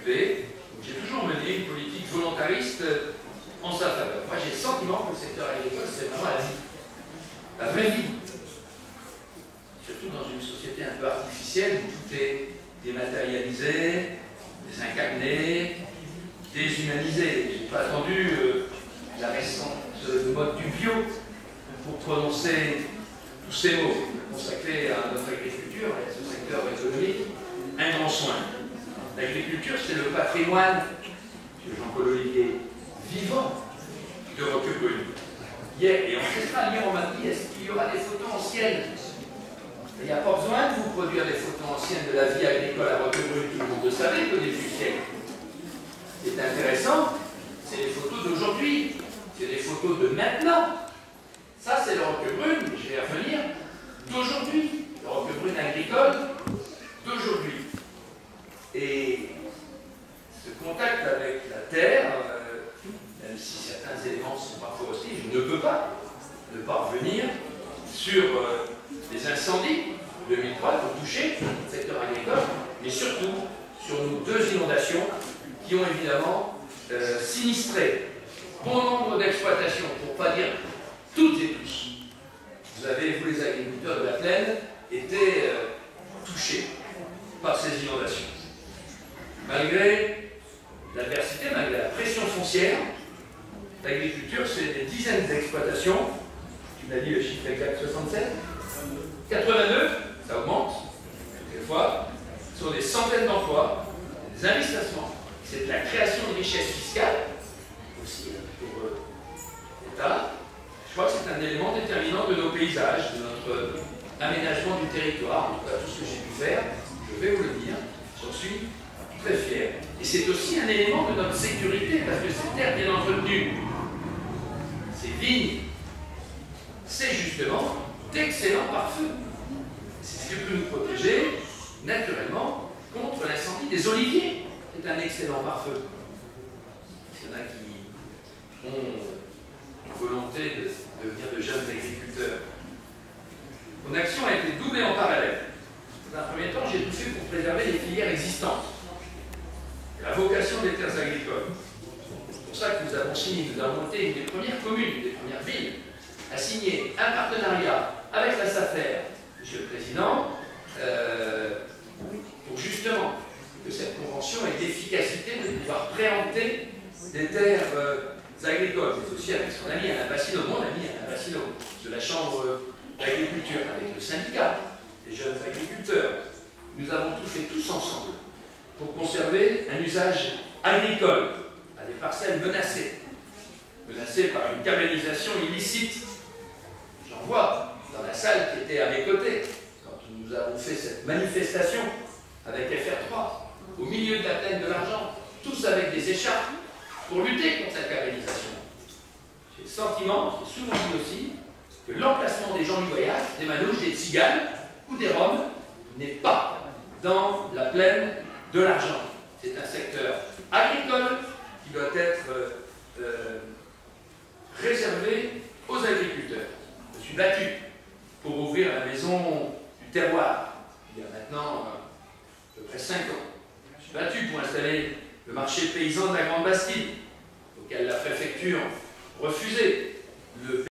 occupé. J'ai toujours mené une politique volontariste en sa faveur. Moi, j'ai le sentiment que le secteur agricole, c'est vraiment la vie. La vraie vie. Surtout dans une société un peu artificielle où tout est dématérialisé, désincarné, déshumanisé. Je n'ai pas attendu la récente mode du bio pour prononcer tous ces mots consacrés à notre agriculture et à ce secteur économique. Un grand soin. L'agriculture, c'est le patrimoine, M. Jean-Paul Olivier, vivant de Roquebrune. Hier et ancestral, hier on m'a dit, est-ce qu'il y aura des photos anciennes? Il n'y a pas besoin de vous produire des photos anciennes de la vie agricole à Roquebrune, tout le monde le savait qu'au début du siècle. Ce qui est intéressant, c'est les photos d'aujourd'hui, c'est les photos de maintenant. Ça, c'est le Roquebrune, je vais y revenir, d'aujourd'hui, le Roquebrune agricole d'aujourd'hui. Et ce contact avec la terre, même si certains éléments sont parfois hostiles, je ne peux pas ne pas revenir sur les incendies de 2003 qui ont touché le secteur agricole, mais surtout sur nos deux inondations qui ont évidemment sinistré bon nombre d'exploitations, pour ne pas dire toutes et tous. Vous avez, vous les agriculteurs de la plaine, été touchés par ces inondations. Malgré l'adversité, malgré la pression foncière, l'agriculture, c'est des dizaines d'exploitations. Tu m'as dit le chiffre exact, 67, 82, ça augmente, toutes les fois. Ce sont des centaines d'emplois, des investissements. C'est de la création de richesses fiscales, aussi pour l'État. Je crois que c'est un élément déterminant de nos paysages, de notre aménagement du territoire. En tout cas, tout ce que j'ai pu faire, je vais vous le dire, j'en suis très fier. Et c'est aussi un élément de notre sécurité, parce que ces terres bien entretenues, ces vignes, c'est justement d'excellents pare-feux. C'est ce qui peut nous protéger, naturellement, contre l'incendie des oliviers. C'est un excellent pare-feu. Il y en a qui ont une volonté de devenir de jeunes agriculteurs. Mon action a été doublée en parallèle. Dans un premier temps, j'ai tout fait pour préserver les filières existantes. La vocation des terres agricoles. C'est pour ça que nous avons signé, nous avons été une des premières communes, des premières villes, à signer un partenariat avec la SAFER, Monsieur le Président, pour justement que cette convention ait l'efficacité de pouvoir préempter des terres agricoles, mais aussi avec son ami Alain Bassineau, mon ami Alain Bassineau, de la Chambre d'agriculture, avec le syndicat des jeunes agriculteurs. Nous avons tout fait tous ensemble pour conserver un usage agricole à des parcelles menacées par une carbonisation illicite. J'en vois dans la salle qui était à mes côtés quand nous avons fait cette manifestation avec FR3 au milieu de la plaine de l'Argent, tous avec des écharpes pour lutter contre cette carbonisation. J'ai le sentiment, j'ai souvent dit aussi, que l'emplacement des gens du voyage, des manouches, des tziganes ou des roms n'est pas dans la plaine de l'Argent. C'est un secteur agricole qui doit être réservé aux agriculteurs. Je me suis battu pour ouvrir la maison du terroir, il y a maintenant à peu près 5 ans. Je me suis battu pour installer le marché paysan de la Grande Bastide, auquel la préfecture refusait. Le